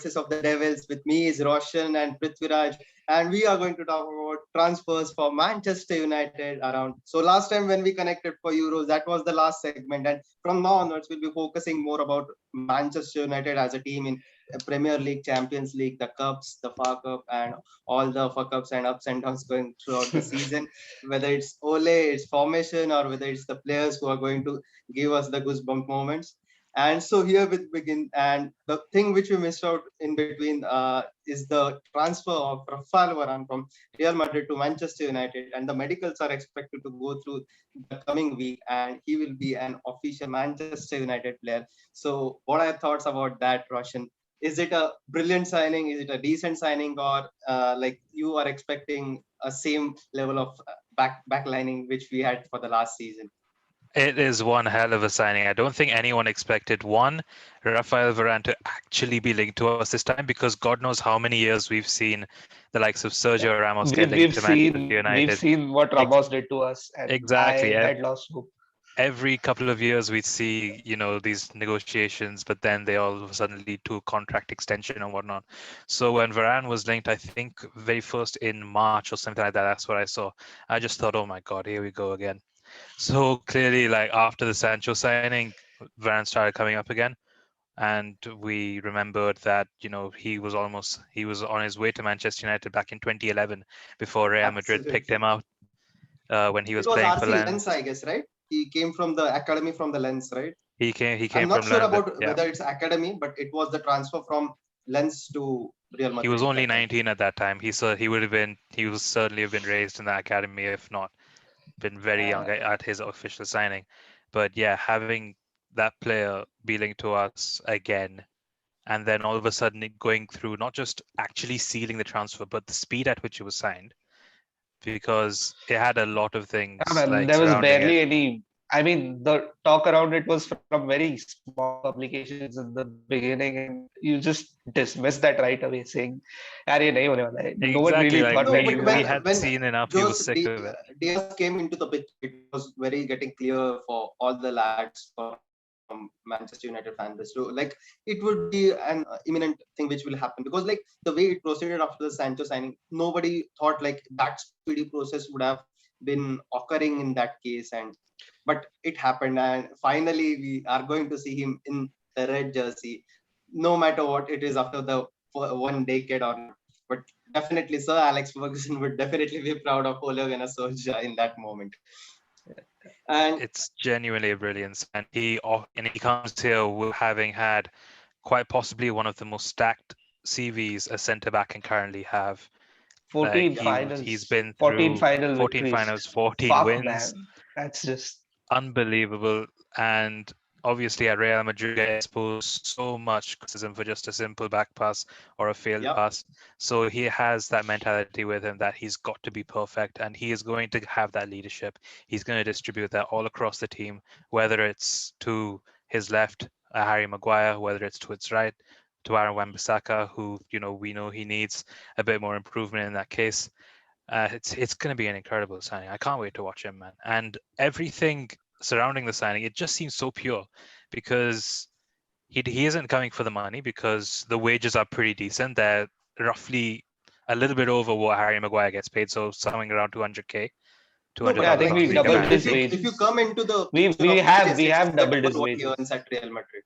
Voices of the Devils. With me is Roshan and Prithviraj, and we are going to talk about transfers for Manchester United around. So last time when we connected for Euros, that was the last segment, and from now onwards we'll be focusing more about Manchester United as a team in Premier League, Champions League, the cups, the FA Cup, and all the fuck ups and ups and downs going throughout the season. Whether it's Ole, it's formation, or whether it's the players who are going to give us the goosebump moments. And so here we begin. And the thing which we missed out in between is the transfer of Raphael Varane from Real Madrid to Manchester United. And the medicals are expected to go through the coming week, and he will be an official Manchester United player. So, what are your thoughts about that, Roshan? Is it a brilliant signing? Is it a decent signing, or like you are expecting a same level of backlining which we had for the last season? It is one hell of a signing. I don't think anyone expected Raphael Varane to actually be linked to us this time, because God knows how many years we've seen the likes of Sergio Ramos get linked to Manchester United. We've seen what Ramos did to us, and exactly. I had lost hope. Every couple of years we'd see, these negotiations, but then they all of a sudden lead to contract extension and whatnot. So when Varane was linked, I think very first in March or something like that, that's what I saw. I just thought, oh my God, here we go again. So clearly, like after the Sancho signing, Varane started coming up again, and we remembered that he was on his way to Manchester United back in 2011 before Real Madrid picked him out when he was playing for Lens, I guess, right? He came from the academy from the Lens, right? He came. I'm not from sure Lens, about whether it's academy, but it was the transfer from Lens to Real Madrid. He was only 19 at that time. He would certainly have been raised in the academy, if not been very young at his official signing. But yeah, having that player be linked to us again, and then all of a sudden it going through not just actually sealing the transfer, but the speed at which it was signed, because it had a lot of things. There was barely any. I mean, the talk around it was from very small publications in the beginning, and you just dismiss that right away, saying, "Arey nahi hone wala hai." No one really thought that we had seen enough. He was sick of it. Diaz came into the picture. It was very getting clear for all the lads from Manchester United fan base. So, like, it would be an imminent thing which will happen, because like the way it proceeded after the Sancho signing, nobody thought like that speedy process would have been occurring in that case, but it happened, and finally we are going to see him in the red jersey, no matter what it is after the one decade or not. But definitely Sir Alex Ferguson would definitely be proud of Ole Gunnar Solskjaer in that moment. And it's genuinely a brilliance, and he comes here with having had quite possibly one of the most stacked CVs a centre back can currently have. 14 finals. He's been 14 through 14 finals, 14 wins. Man. That's just unbelievable. And obviously at Real Madrid exposed so much criticism for just a simple back pass or a failed pass. So he has that mentality with him that he's got to be perfect, and he is going to have that leadership. He's going to distribute that all across the team, whether it's to his left, Harry Maguire, whether it's to its right, to Aaron Wan-Bissaka, who we know he needs a bit more improvement in that case. It's going to be an incredible signing. I can't wait to watch him, man. And everything surrounding the signing, it just seems so pure, because he isn't coming for the money, because the wages are pretty decent. They're roughly a little bit over what Harry Maguire gets paid, so something around 200k. I think we doubled his wages. If you come into the we have doubled his wages at Real Madrid.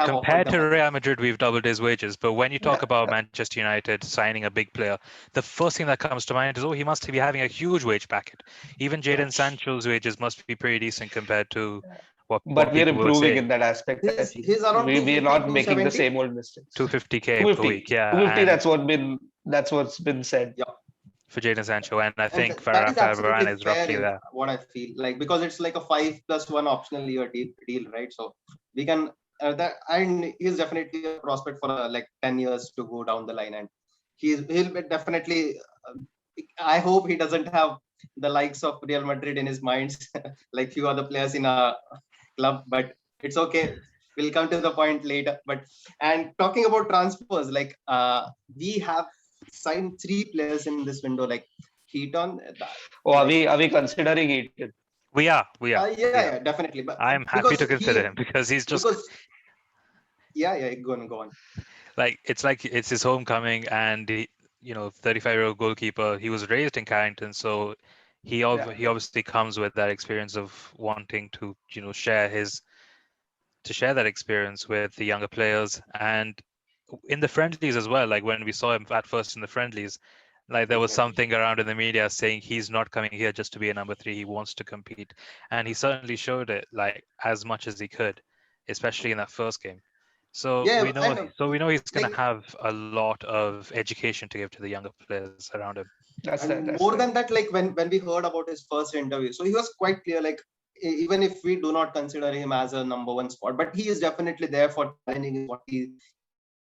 Compared to Real Madrid, we've doubled his wages. But when you talk about Manchester United signing a big player, the first thing that comes to mind is, he must be having a huge wage packet. Even Jadon Sancho's wages must be pretty decent compared to what. But we're improving in that aspect. We're not making the same old mistakes. 250k per week, 250. That's what's been said. Yeah. For Jadon Sancho, and I think Raphael Varane is roughly there. What I feel like, because it's like a 5+1 optional year deal, right? So we can and he's definitely a prospect for like 10 years to go down the line, and he'll be definitely. I hope he doesn't have the likes of Real Madrid in his minds, like few other players in a club. But it's okay. We'll come to the point later. And talking about transfers, like we have signed 3 players in this window, like Heaton. Are we considering it? We are. Yeah, definitely. But I'm happy to consider him, because he's just. Yeah, go on. like it's his homecoming, and 35-year-old goalkeeper. He was raised in Carrington, so he obviously comes with that experience of wanting to share that experience with the younger players. And in the friendlies as well, like when we saw him at first in the friendlies, like there was something around in the media saying he's not coming here just to be a number 3. He wants to compete, and he certainly showed it like as much as he could, especially in that first game. So we know he's going to have a lot of education to give to the younger players around him. That's more than that, like when we heard about his first interview, so he was quite clear, like even if we do not consider him as a number 1 spot, but he is definitely there for challenging what he's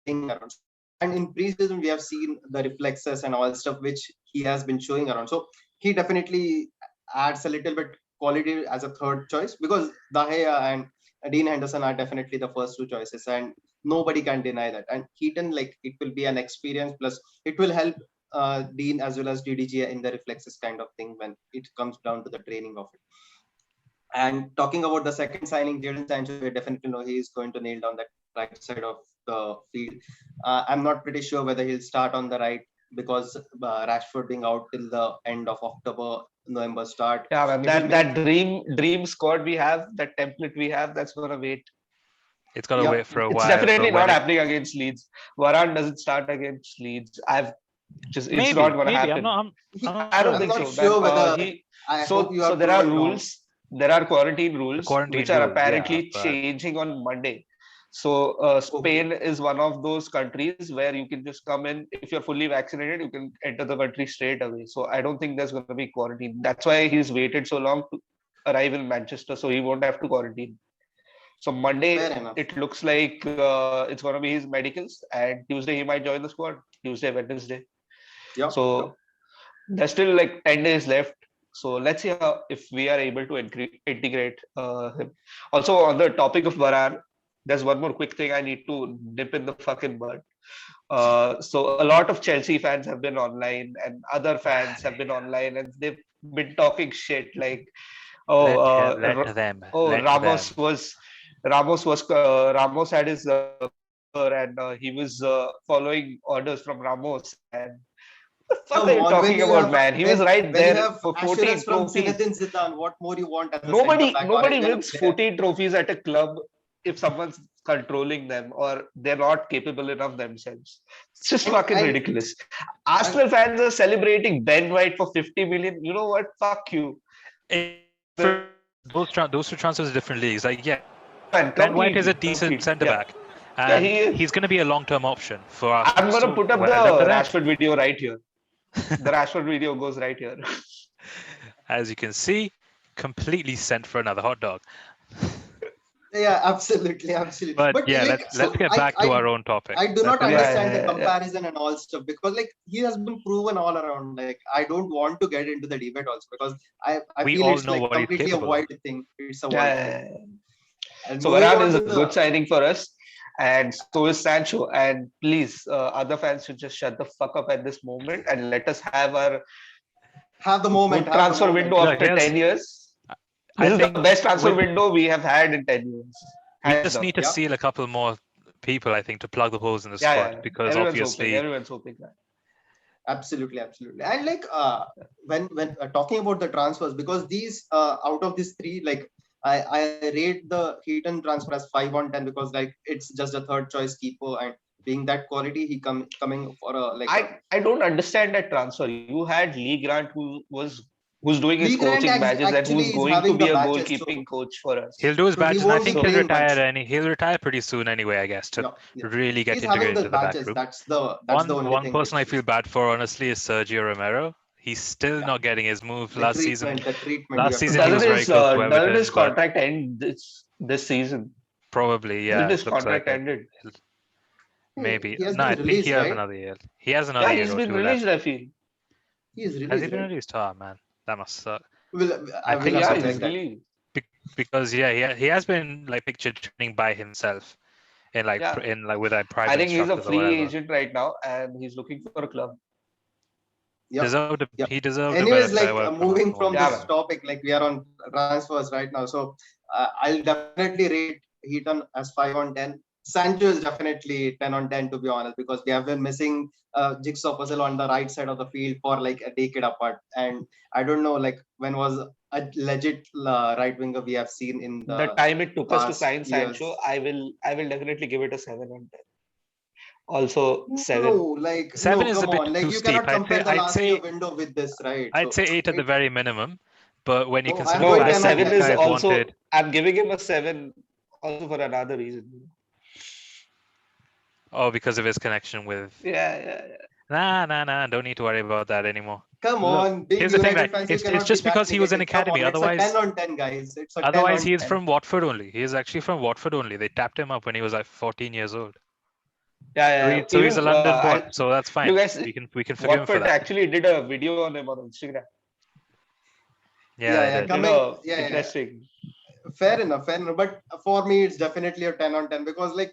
saying around. And in preseason, we have seen the reflexes and all stuff which he has been showing around. So he definitely adds a little bit quality as a third choice, because De Gea and Dean Henderson are definitely the first 2 choices, and nobody can deny that. And Heaton, like, it will be an experience, plus it will help Dean as well as DDG in the reflexes kind of thing when it comes down to the training of it. And talking about the second signing, Jadon Sancho, we definitely know he is going to nail down that right side of the field. I'm not pretty sure whether he'll start on the right, because Rashford being out till the end of October, November start. Yeah, man, that dream squad we have, that template we have, that's gonna wait. It's gonna wait for a while. It's definitely not happening against Leeds. Varane doesn't start against Leeds. It's not gonna happen. I don't think so. Sure so there are rules. There are quarantine rules, which are apparently changing on Monday. So Spain is one of those countries where you can just come in. If you're fully vaccinated, you can enter the country straight away. So I don't think there's going to be quarantine. That's why he's waited so long to arrive in Manchester, so he won't have to quarantine. So Monday, it looks like it's going to be his medicals, and Tuesday he might join the squad. Tuesday, Wednesday. Yeah. So there's still like 10 days left. So let's see if we are able to integrate him. Also, on the topic of Varane, there's one more quick thing I need to nip in the fucking bud. So a lot of Chelsea fans have been online, and other fans have been online, and they've been talking shit like, Ramos had his and he was following orders from Ramos, and what the fuck are you talking about, man? He was right there for 14 trophies. Zidane, what more you want? Nobody wins 14 trophies at a club if someone's controlling them or they're not capable enough themselves. It's just fucking ridiculous. Arsenal fans are celebrating Ben White for 50 million. You know what? Fuck you. Those 2 transfers are different leagues. Like, Ben White is a decent centre back. And he's going to be a long-term option for us. I'm going to put up the Rashford video right here. The Rashford video goes right here. As you can see, completely sent for another hot dog. Yeah, absolutely. But yeah, let's get back to our own topic. I do not understand the comparison and all stuff, because like he has been proven all around. Like I don't want to get into the debate also, because I feel it's like completely a wild thing. It's a wild thing. So Varane is a good signing for us. And so is Sancho. And please, other fans should just shut the fuck up at this moment and let us have the moment. Transfer window after 10 years. This is the best transfer window we have had in 10 years. We just need to seal a couple more people, I think, to plug the holes in the squad, because obviously everyone's hoping that. Absolutely. And like when talking about the transfers, because these out of these 3, like I rate the Heaton transfer as 5 on 10, because like it's just a third choice keeper, and being that quality, he coming for a like. I don't understand that transfer. You had Lee Grant, who's doing his coaching badges and who's going to be a goalkeeping coach for us. He'll do his badges. I think he'll retire he'll retire pretty soon anyway, I guess, to really get integrated into the back group. That's the one person I feel bad for, honestly, is Sergio Romero. He's still not getting his move. Last season he was very close to Everton. Doesn't his contract end this season? Probably, yeah. Did his contract ended? Maybe. No, I think he has another year. He has another year. He's been released, I feel. Has he been released? Oh, man. That must suck. Well, I think he's released. Because he has been like pictured training by himself in with a private. I think he's a free agent right now, and he's looking for a club. He deserved. Anyways, like moving from this topic, like we are on transfers right now, so I'll definitely rate Heaton as 5 on 10. Sancho is definitely 10 on 10 to be honest, because they have been missing jigsaw puzzle on the right side of the field for like a decade apart. And I don't know like when was a legit right winger we have seen in The the time it took us to sign years. Sancho, I will definitely give it a 7 on 10. Also 7. No, like 7 no, is a come bit on. Like too you steep. cannot compare the I'd last say year window with this, right? I'd So say 8 at the it, very minimum. But when you no, consider I'm the No, going the fact 10 that on 7 these 10. is guys also, wanted, I'm giving him a 7 also for another reason. because of his connection with. Yeah. Nah. Don't need to worry about that anymore. Come Look, on, being Here's the thing, United right? fans, you It's cannot be just that because he was an negative. Come academy. on, it's a 10 Otherwise, on 10, guys. It's a 10 on he is 10. from Watford only. He is actually from Watford only. They tapped him up when he was like 14 years old. yeah. So he's a Even London boy. So that's fine. you guys, We can forgive him for Watford that. actually did a video on him on Instagram. Yeah, they Yeah, did. coming, Interesting. fair enough. But for me, it's definitely a 10 on 10 because like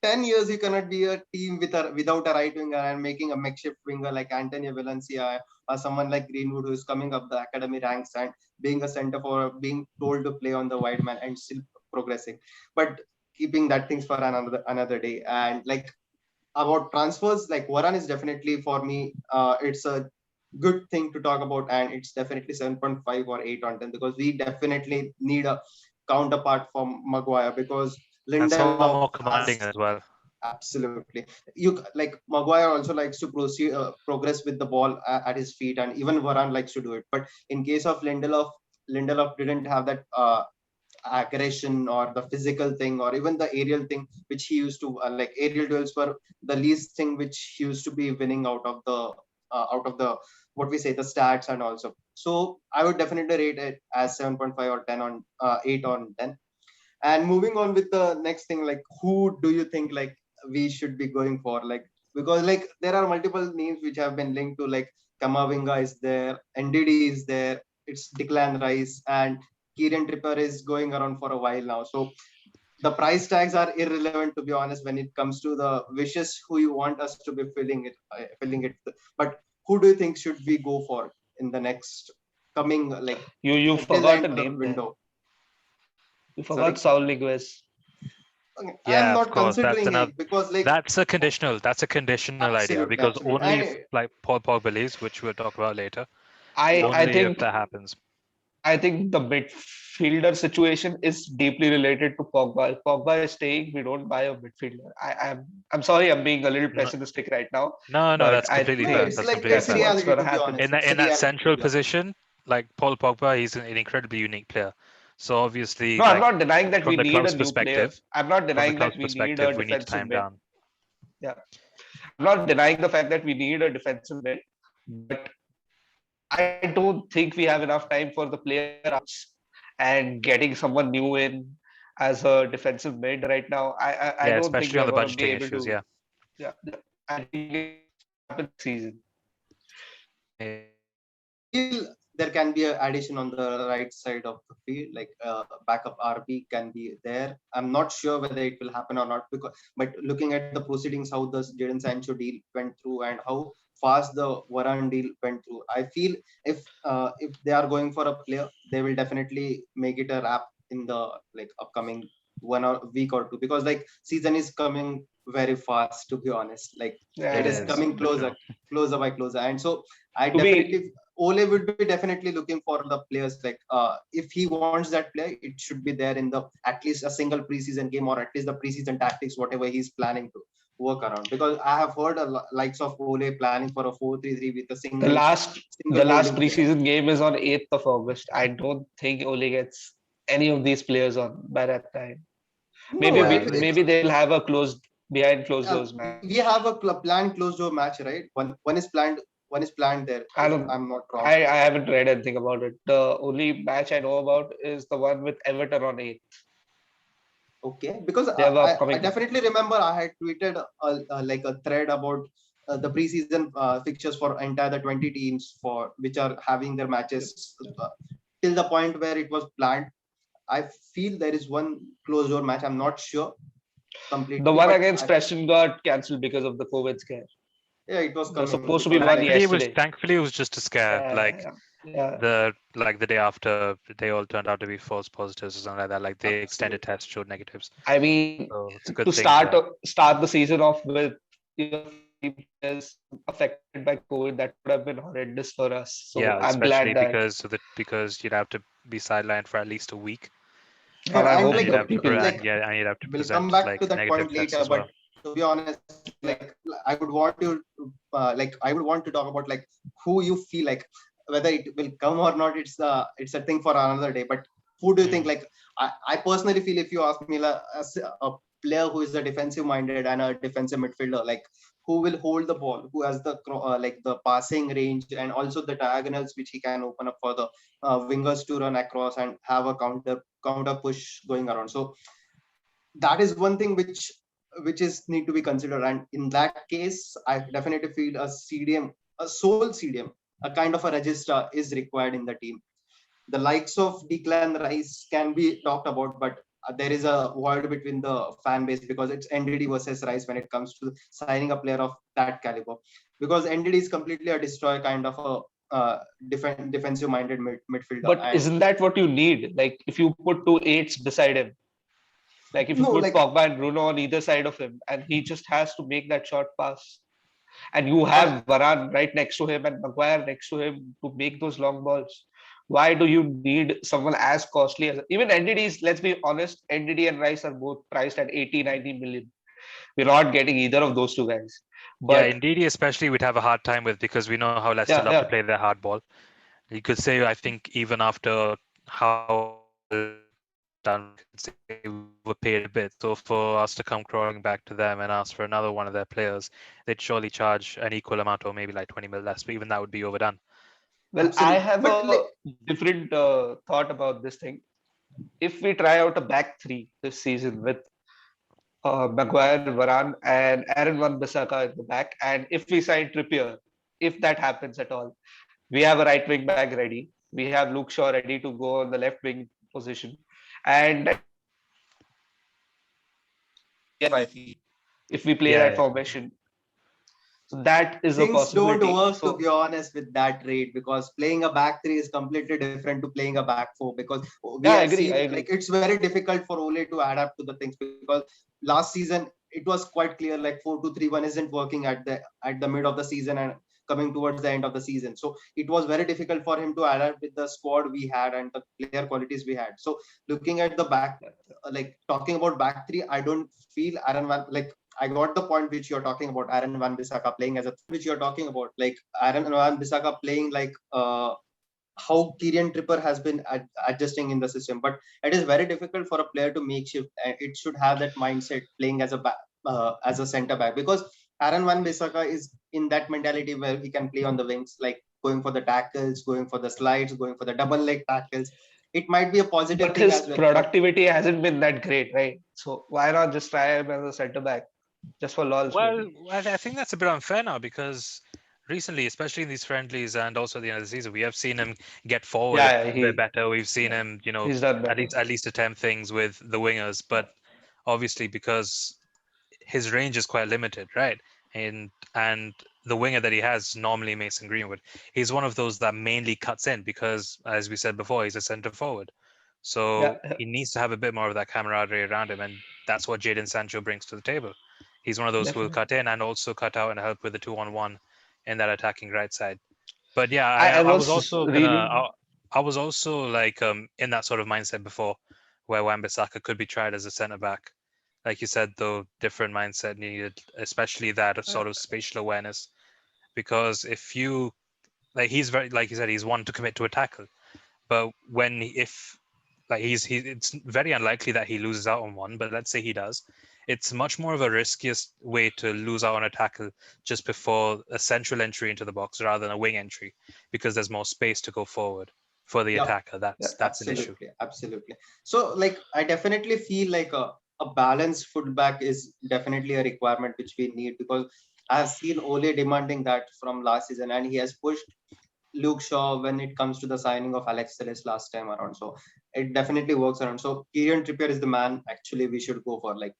10 years you cannot be a team without a right winger and making a makeshift winger like Antonio Valencia or someone like Greenwood who is coming up the academy ranks and being a center for being told to play on the wide man and still progressing. But keeping that things for another day. And like about transfers, like Varane is definitely for me, it's a good thing to talk about, and it's definitely 7.5 or 8 on 10 because we definitely need a counterpart from Maguire because And someone Lindelof more has commanding as well. absolutely you like Maguire also likes to proceed progress with the ball at his feet, and even Varane likes to do it. But in case of Lindelof didn't have that aggression or the physical thing or even the aerial thing which he used to like aerial duels were the least thing which he used to be winning out of the what we say the stats and also. So I would definitely rate it as 7.5 or 10 on 8 on 10. And moving on with the next thing, like who do you think like we should be going for, like because like there are multiple names which have been linked to, like Kamavinga is there, NDD is there, it's Declan Rice, and Kieran Tripper is going around for a while now. So the price tags are irrelevant to be honest when it comes to the wishes who you want us to be filling it. But who do you think should we go for in the next coming like You till the forgot end a of the name there. window? You Sorry? forgot Saul Niguez. Okay, I'm Yeah, of not course. That's considering another. it because like That's a conditional. That's a conditional idea absolutely, because absolutely. only if And like Paul Pogba leaves, which we'll talk about later, I only if think that happens. the midfielder situation is deeply related to Pogba. If Pogba is staying, we don't buy a midfielder. I'm sorry, I'm being a little No, pessimistic right now, no, but that's I completely no, fair. think it's That's like completely that's it's fair. what's reality going to to be happen. honest. It's In a that reality to central be honest. position, like Paul Pogba, he's an incredibly unique player. So obviously, No, I'm like not denying that from we the need a club's new player. perspective, I'm not denying that we need a we need to defensive time mid. down. Yeah, I'm not denying the fact that we need a defensive mid, but I don't think we have enough time for the player outs and getting someone new in as a defensive mid right now. I Yeah, don't think especially we on are the going to be budgeting able issues. to. Yeah. Yeah, I think it happen this season. Feel there can be an addition on the right side of the field, like backup RB can be there. I'm not sure whether it will happen or not because, but looking at the proceedings, how the Jadon Sancho deal went through and how fast the Varane deal went through, I feel if they are going for a player, they will definitely make it a wrap in the like upcoming one or week or two because like season is coming very fast to be honest. Like Yeah, it It is yeah. is coming for sure. closer by closer, and so I To be definitely Ole would be definitely looking for the players like if he wants that player, it should be there in the at least a single preseason game or at least the preseason tactics, whatever he's planning to work around. Because I have heard likes of Ole planning for a 4-3-3 with a the single last holding player. preseason game is on 8th of August. I don't think Ole gets any of these players on by that time. No, Yeah, Maybe they'll have a closed doors match. we have a planned closed door match, right? One is planned there, I if don't. I'm not wrong. I haven't read anything about it. The only match I know about is the one with Everton on 8th. Okay, because They have a I upcoming one. definitely remember I had tweeted like a thread about the preseason fixtures for entire the 20 teams for which are having their matches till the point where it was planned. I feel there is one closed door match. I'm not sure The completely, one but against Preston got cancelled because of the COVID scare. yeah, it was There's coming supposed to be because one like yesterday. thankfully it was just a scare. Yeah, Like yeah. the day after, they all turned out to be false positives or something like that. Like the extended test showed negatives. I mean, So it's a good to thing. start the season off with players affected by COVID, that would have been horrendous for us. So Yeah, I'm especially glad that because you'd have to be sidelined for at least a week. and I And hope And you'd the have to people like and you'd have to we'll come present back to like that negative point tests later, as well. but to be honest, like I would want to I would want to talk about like who you feel like, whether it will come or not, it's a thing for another day. But who do you think, like I personally feel, if you ask me, like, as a player who is a defensive minded and a defensive midfielder, like who will hold the ball, who has the like the passing range and also the diagonals which he can open up for the wingers to run across and have a counter push going around. So that is one thing which is need to be considered, and in that case I definitely feel a CDM, a sole CDM, a kind of a register is required in the team. The likes of Declan Rice can be talked about, but there is a void between the fan base because it's NDD versus Rice when it comes to signing a player of that caliber, because NDD is completely a destroy kind of a defensive minded midfielder. but And isn't that what you need? Like if you put two eights beside him, like if you no, put like Pogba and Bruno on either side of him, and he just has to make that short pass, and you but have Varane right next to him and Maguire next to him to make those long balls. Why do you need someone as costly as even NDDs? Let's be honest, NDD and Rice are both priced at 80, 90 million. We're not getting either of those two guys. Yeah, But indeed, especially we'd have a hard time with, because we know how Leicester yeah, love to yeah. play their hard ball. You could say, I think, even after how done, we could say we were paid a bit. So for us to come crawling back to them and ask for another one of their players, they'd surely charge an equal amount or maybe like 20 mil less, but even that would be overdone. Well, I absolutely, have but a like different thought about this thing. If we try out a back three this season with Maguire, Varane, and Aaron Wan-Bissaka at the back, and if we sign Trippier, if that happens at all, we have a right wing back ready. We have Luke Shaw ready to go on the left wing position, and if we play Yeah, that yeah. formation, so that is a things don't possibility. work, to So be honest, with that rate, because playing a back three is completely different to playing a back four, because we yeah, I have agree. I seen like agree. it's very difficult for Ole to adapt to the things, because last season it was quite clear like 4-2-3-1 isn't working at the mid of the season and coming towards the end of the season. So it was very difficult for him to adapt with the squad we had and the player qualities we had. So looking at the back, like talking about back three, I don't feel Aaron Van, like I got the point which you're talking about, Aaron Wan-Bissaka playing as a, which you're talking about, like Aaron Wan-Bissaka playing like how Kieran Tripper has been adjusting in the system. But it is very difficult for a player to make shift. It should have that mindset playing as a center back, because Aaron Wan-Bissaka is in that mentality where he can play on the wings, like going for the tackles, going for the slides, going for the double leg tackles. It might be a positive But thing his as well, but productivity hasn't been that great, right? So why not just try him as a centre back, just for lols, Well, maybe? I think that's a bit unfair now, because recently, especially in these friendlies and also at the end of the season, we have seen him get forward Yeah, a bit better. We've seen yeah, him, he's done better. at least attempt things with the wingers, but obviously because his range is quite limited, right? And the winger that he has, normally Mason Greenwood, he's one of those that mainly cuts in because, as we said before, he's a centre forward. Yeah, So he needs to have a bit more of that camaraderie around him, and that's what Jadon Sancho brings to the table. He's one of those who will definitely. cut in and also cut out and help with the 2-on-1 in that attacking right side. But yeah, I I was was also reading. I was also like in that sort of mindset before, where Wan-Bissaka could be tried as a centre back. Like you said, though, different mindset needed, especially that sort of spatial awareness. Because if you like, he's very, like you said, he's one to commit to a tackle. But if like it's very unlikely that he loses out on one. But let's say he does, it's much more of a riskiest way to lose out on a tackle just before a central entry into the box rather than a wing entry, because there's more space to go forward for the yeah, attacker. yeah, That's an issue. absolutely. So like I definitely feel like a balanced fullback is definitely a requirement which we need, because I've seen Ole demanding that from last season, and he has pushed Luke Shaw when it comes to the signing of Alex Telles last time around. So it definitely works around. So Kieran Trippier is the man actually we should go for. Like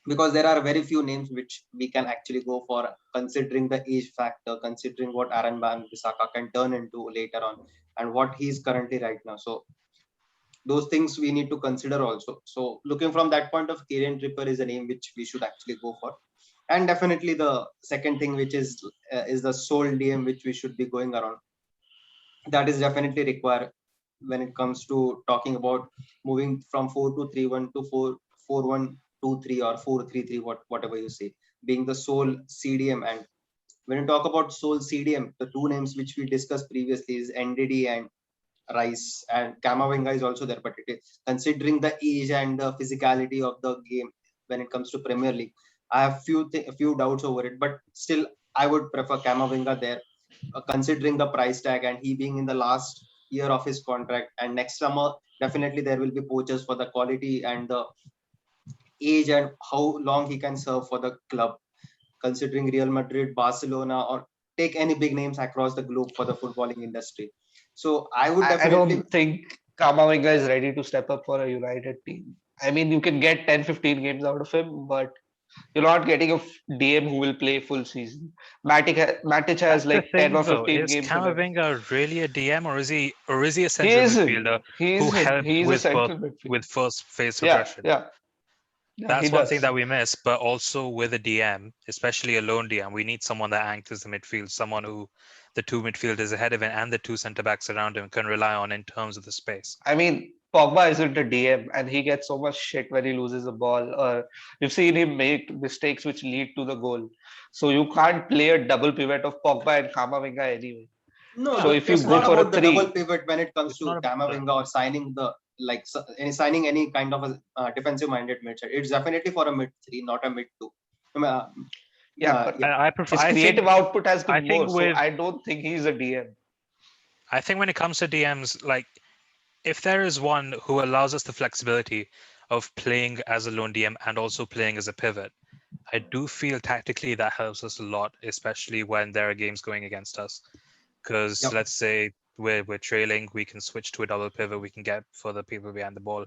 because there are very few names which we can actually go for, considering the age factor, considering what Aaron Wan-Bissaka can turn into later on, and what he's currently right now. So those things we need to consider also. So looking from that point of, Kieran Trippier is a name which we should actually go for. And definitely the second thing, which is the sole DM which we should be going around. That is definitely required when it comes to talking about moving from 4-2-3-1 to 4-4-1-2-3 or 4-3-3, whatever you say, being the sole CDM. And when you talk about sole CDM, the two names which we discussed previously is NDD and Rice, and Kamavinga is also there, but it is, considering the age and the physicality of the game when it comes to Premier League, I have a few doubts over it, but still I would prefer Kamavinga there, considering the price tag and he being in the last year of his contract. And next summer, definitely there will be poachers for the quality and the age and how long he can serve for the club, considering Real Madrid, Barcelona, or take any big names across the globe for the footballing industry. So I would definitely. I don't think Kamavinga is ready to step up for a United team. I mean, you can get 10-15 games out of him, but you're not getting a DM who will play full season. Matic has like 10 or 15 Is games. Kamavinga really a DM, or is he a central midfielder who helped with first phase aggression? Yeah, that's one thing that we miss. But also with a DM, especially a lone DM, we need someone that anchors the midfield, someone who the two midfielders ahead of him and the two centre backs around him can rely on in terms of the space. I mean, Pogba isn't a DM, and he gets so much shit when he loses a ball, or you've seen him make mistakes which lead to the goal. So you can't play a double pivot of Pogba and Kamavinga anyway. No, so if you it's go not for about a the three, double pivot when it comes to Kamavinga or signing any kind of a defensive-minded midfielder. It's definitely for a mid three, not a mid two. I prefer. His creative output has been more, so I don't think he's a DM. I think when it comes to DMs, like if there is one who allows us the flexibility of playing as a lone DM and also playing as a pivot, I do feel tactically that helps us a lot, especially when there are games going against us. Because let's say we're trailing, we can switch to a double pivot, we can get further people behind the ball.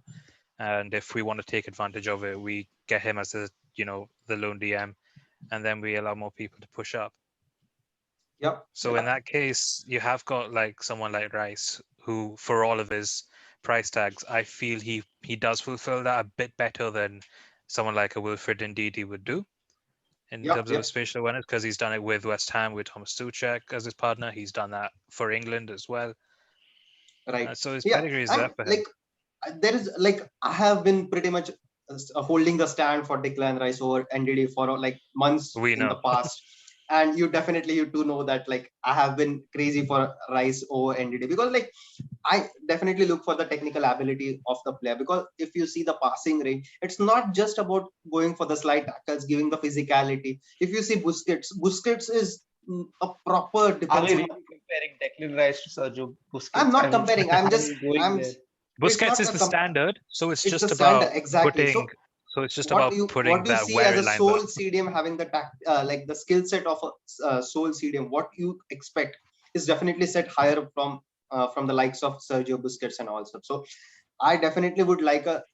And if we want to take advantage of it, we get him as the lone DM, and then we allow more people to push up. So in that case, you have got like someone like Rice, who for all of his price tags, I feel he does fulfill that a bit better than someone like a Wilfred Ndidi would do in terms of spatial awareness, because he's done it with West Ham with Thomas Tuchel as his partner. He's done that for England as well. Right. So his pedigree is there for him. There is I have been pretty much holding the stand for Declan Rice over NDD for like months in the past. And you do know that I have been crazy for Rice over NDD, because I definitely look for the technical ability of the player, because if you see the passing range, it's not just about going for the slide tackles, giving the physicality. If you see Busquets is a proper defensive. Are we comparing Declan Rice to Sergio Busquets? I'm not comparing. Busquets is the standard, so it's just about putting. So it's just about putting that where it lines up. What do you see as a sole CDM having the skill set of a sole CDM? What you expect is definitely set higher from the likes of Sergio Busquets and also. So I definitely would like a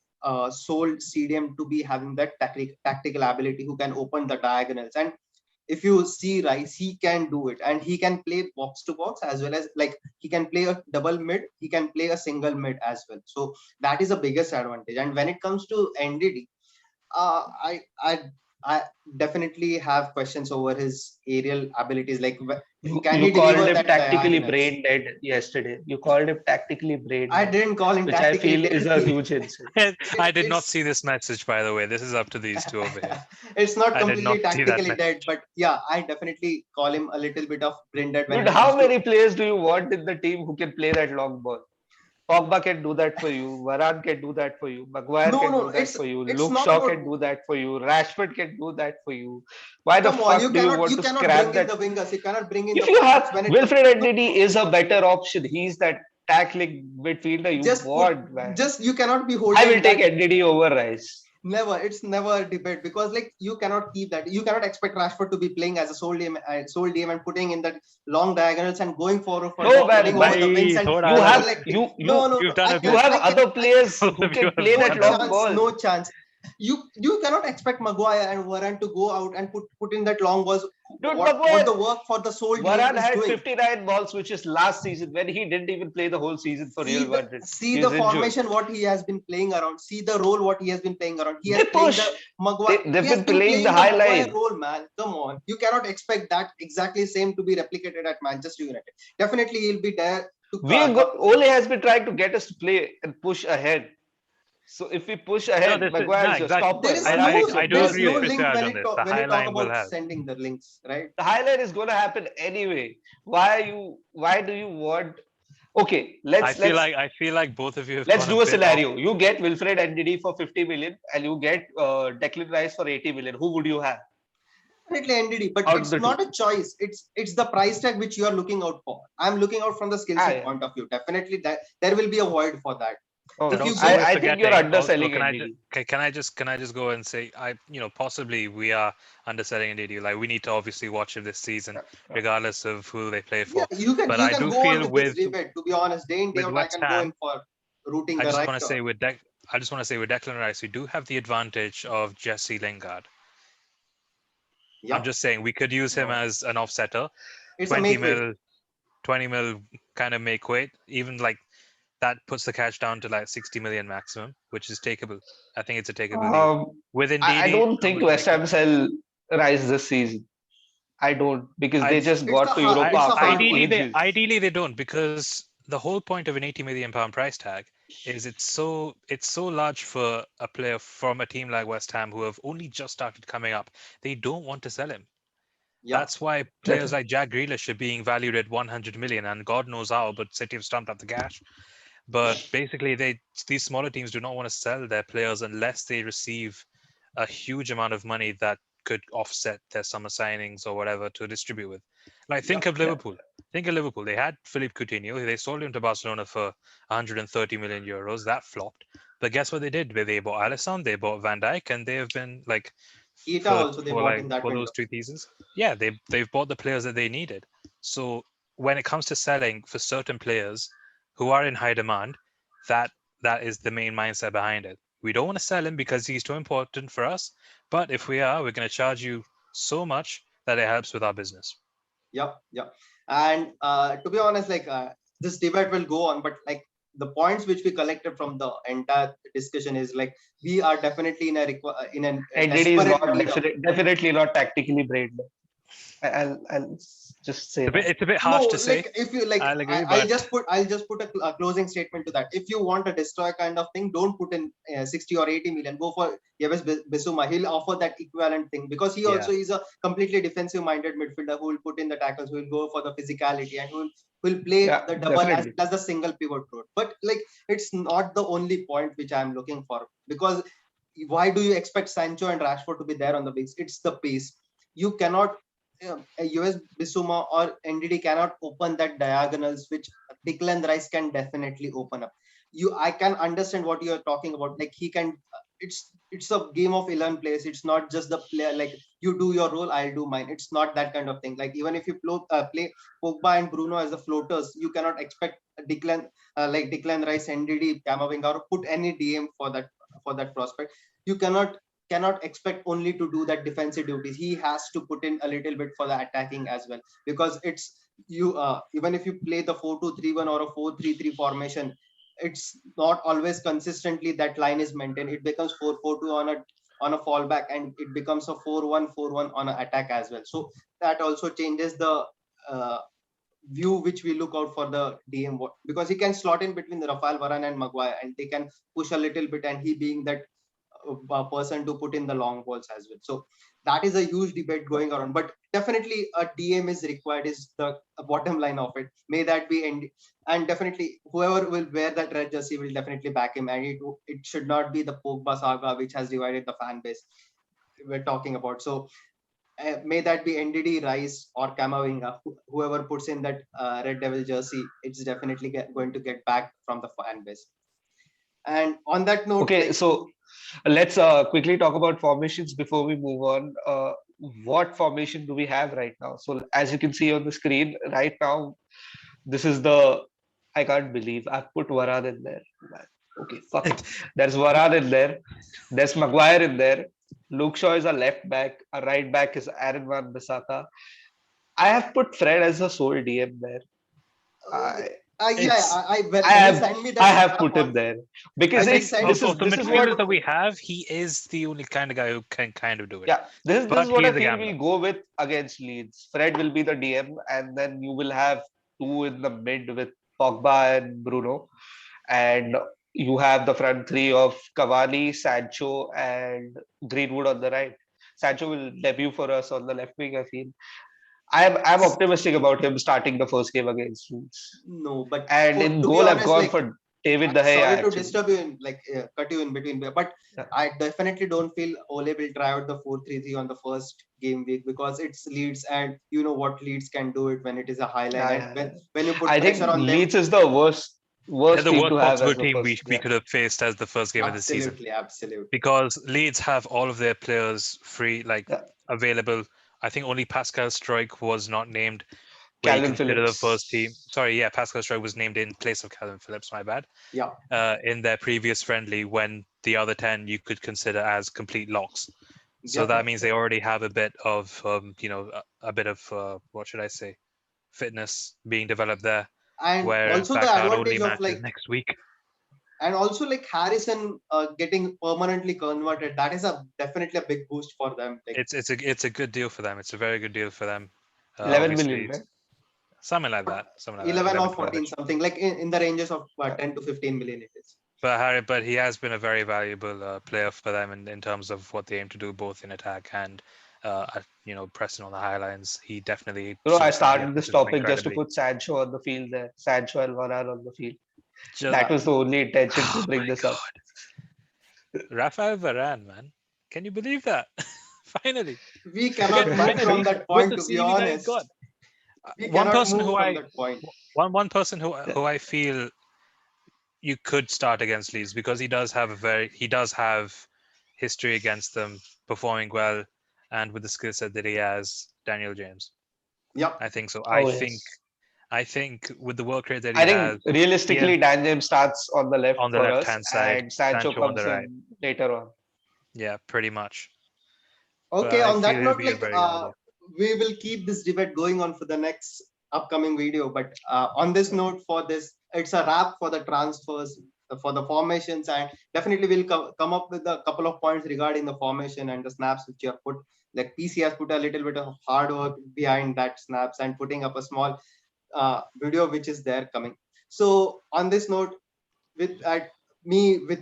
sole CDM to be having that tactical ability, who can open the diagonals. And if you see Rice, he can do it, and he can play box to box as well as he can play a double mid, he can play a single mid as well. So that is the biggest advantage. And when it comes to NDD, I definitely have questions over his aerial abilities. You called him tactically brain dead yesterday. You called him tactically brain dead. I didn't call him tactically dead. Which I feel is a huge insult. I did not see this message, by the way. This is up to these two over here. It's not completely tactically dead, but yeah, I definitely call him a little bit of brain dead. Dude, how many players do you want in the team who can play that long ball? Pogba can do that for you. Varane can do that for you. Maguire can do that for you. Luke Shaw can do that for you. Rashford can do that for you. Why the fuck do you want to scrap that? The wingers. You cannot bring in if you have Wilfred Ndidi is a better option. He's that tackling midfielder you want, man. You cannot be holding. I will take Ndidi over Rice. It's never a debate, because you cannot keep that. You cannot expect Rashford to be playing as a sole DM and putting in that long diagonals and going forward for you have other players who can play that long ball. No chance. You cannot expect Maguire and Varane to go out and put in that long balls. Dude, What the work for the soul Varane is had doing. 59 balls, which is last season when he didn't even play the whole season for Real Madrid. See the formation what he has been playing around. See the role what he has been playing around. He has push. The Maguire. They've been playing the high line role, man. Come on, you cannot expect that exactly same to be replicated at Manchester United. Definitely, he'll be there. Ole has been trying to get us to play and push ahead. So if we push ahead, Maguire is your stopper. I do agree with link Prithviraj when on you this. talk, The when you talk highline will about have. sending the links, right? The highlight is going to happen anyway. Why do you want? Okay, I feel like both of you have let's do a scenario. off. You get Wilfred Ndidi for 50 million and you get Declan Rice for 80 million. Who would you have? Definitely NDD, but it's not a choice. It's the price tag which you are looking out for. I'm looking out from the skill set point of view. Definitely, that there will be a void for that. I think you're underselling NDD. Can I just go and say possibly we are underselling NDD. Like we need to obviously watch him this season, regardless of who they play for. Yeah, you can go on with this debate. To be honest, day in day out, I can go in for rooting the right. I just want to say with Declan Rice, we do have the advantage of Jesse Lingard. Yeah. I'm just saying we could use him as an offsetter. It's 20 mil kind of make weight. Even like that puts the cash down to like 60 million maximum, which is takeable. I think it's a takeable deal. Within I don't think West Ham sell Rice this season. I don't, because they just got to Europa. Ideally they don't, because the whole point of an 80 million pound price tag is it's so large for a player from a team like West Ham who have only just started coming up. They don't want to sell him. Yeah. That's why players like Jack Grealish are being valued at 100 million, and God knows how, but City have stumped up the cash. But basically, these smaller teams do not want to sell their players unless they receive a huge amount of money that could offset their summer signings or whatever to distribute with. Like think of Liverpool. Think of Liverpool. They had Philippe Coutinho. They sold him to Barcelona for 130 million euros. That flopped. But guess what they did? They bought Alisson, they bought Van Dijk, and they have been like for those 2 seasons. Yeah, they've bought the players that they needed. So when it comes to selling for certain players who are in high demand, that is the main mindset behind it. We don't want to sell him because he's too important for us. But if we are, we're going to charge you so much that it helps with our business. Yep. And to be honest, this debate will go on, but like the points which we collected from the entire discussion is like we are definitely in an definitely not tactically brave. I'll just say it's a bit harsh to say. If you like, I'll just put a closing statement to that. If you want a destroy kind of thing, don't put in 60 or 80 million. Go for Yves Bissouma. He'll offer that equivalent thing because he also is a completely defensive-minded midfielder who will put in the tackles, who will go for the physicality, and who will play the double as the single pivot role. But like, it's not the only point which I'm looking for, because why do you expect Sancho and Rashford to be there on the base? It's the pace. You cannot. US Bissouma or NDD cannot open that diagonals which Declan Rice can definitely open up. I can understand what you are talking about. Like he can, it's a game of 11 players. It's not just the player like you do your role, I'll do mine. It's not that kind of thing. Like even if you play Pogba and Bruno as the floaters, you cannot expect Declan Rice, NDD, Camavinga, or put any DM for that prospect. You cannot expect only to do that defensive duties. He has to put in a little bit for the attacking as well, because it's even if you play the 4-2-3-1 or a 4-3-3 formation, it's not always consistently that line is maintained. It becomes 4-4-2 on a fallback, and it becomes a 4-1-4-1 on an attack as well. So that also changes the view which we look out for the DM, because he can slot in between the Raphael Varane and Maguire, and they can push a little bit, and he being that person to put in the long balls as well. So that is a huge debate going around, but definitely a DM is required, is the bottom line of it. May that be and definitely whoever will wear that red jersey will definitely back him, and it should not be the Pogba saga which has divided the fan base we're talking about. So may that be NDD, Rice, or Camavinga, whoever puts in that Red Devil jersey, it's definitely going to get back from the fan base. And on that note, so let's quickly talk about formations before we move on. What formation do we have right now? So as you can see on the screen right now, this is I can't believe I've put Varane in there. Okay, fuck it. There's Varane in there. There's Maguire in there. Luke Shaw is a left back. A right back is Aaron Wan-Bissaka. I have put Fred as a sole DM there. When you send me that I have put him there because this is what that we have. He is the only kind of guy who can kind of do it. Yeah, this is what I feel we'll go with against Leeds. Fred will be the DM, and then you will have two in the mid with Pogba and Bruno, and you have the front three of Cavani, Sancho, and Greenwood on the right. Sancho will debut for us on the left wing, I feel. I'm optimistic about him starting the first game against Leeds. No, but in goal, I've gone for David De Gea. Sorry to disturb you, cut you in between, but I definitely don't feel Ole will try out the 4-3-3 on the first game week because it's Leeds, and you know what Leeds can do it when it is a high line. When you put pressure on Leeds them, is the worst team to have as team we could have faced as the first game of the season. Absolutely. Because Leeds have all of their players free, available. I think only Pascal Struijk was not named. Calvin Phillips. The first team. Sorry, yeah, Pascal Struijk was named in place of Calvin Phillips. My bad. Yeah. In their previous friendly, when the other 10 you could consider as complete locks. So that means they already have a bit of, what should I say, fitness being developed there. And where also the advantage of next week. And also Harrison getting permanently converted, that is definitely a big boost for them. It's a good deal for them. It's a very good deal for them. 11 million, right? Something like that. 11 or 14, something in the ranges of 10 to 15 million it is. But he has been a very valuable player for them in terms of what they aim to do both in attack and pressing on the high lines. He definitely. I started this topic just to put Sancho on the field there. Sancho and Varane on the field. That was the only intention to bring this up. Raphael Varane, man. Can you believe that? Finally. We cannot move from that point, to be honest. One person who I feel you could start against Leeds because he does have history against them, performing well, and with the skill set that he has, Daniel James. Yeah, I think so. I think with the work rate that he has, realistically, Dan James starts on the left-hand side, and Sancho comes in later on. Yeah, pretty much. Okay, on that note, we will keep this debate going on for the next upcoming video. But on this note, it's a wrap for the transfers, for the formations, and definitely we'll come up with a couple of points regarding the formation and the snaps which you have put. Like PC has put a little bit of hard work behind that snaps and putting up a small video which is there coming. So on this note, with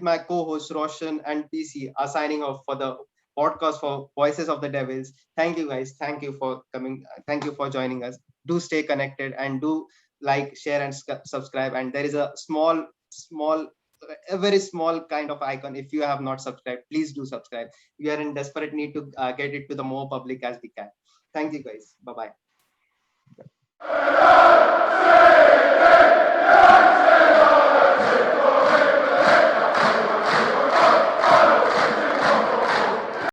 my co-host Roshan and PC are signing off for the podcast for Voices of the Devils. Thank you guys. Thank you for coming. Thank you for joining us. Do stay connected and do like, share, and subscribe. And there is a very small kind of icon. If you have not subscribed, please do subscribe. We are in desperate need to get it to the more public as we can. Thank you guys. Bye-bye.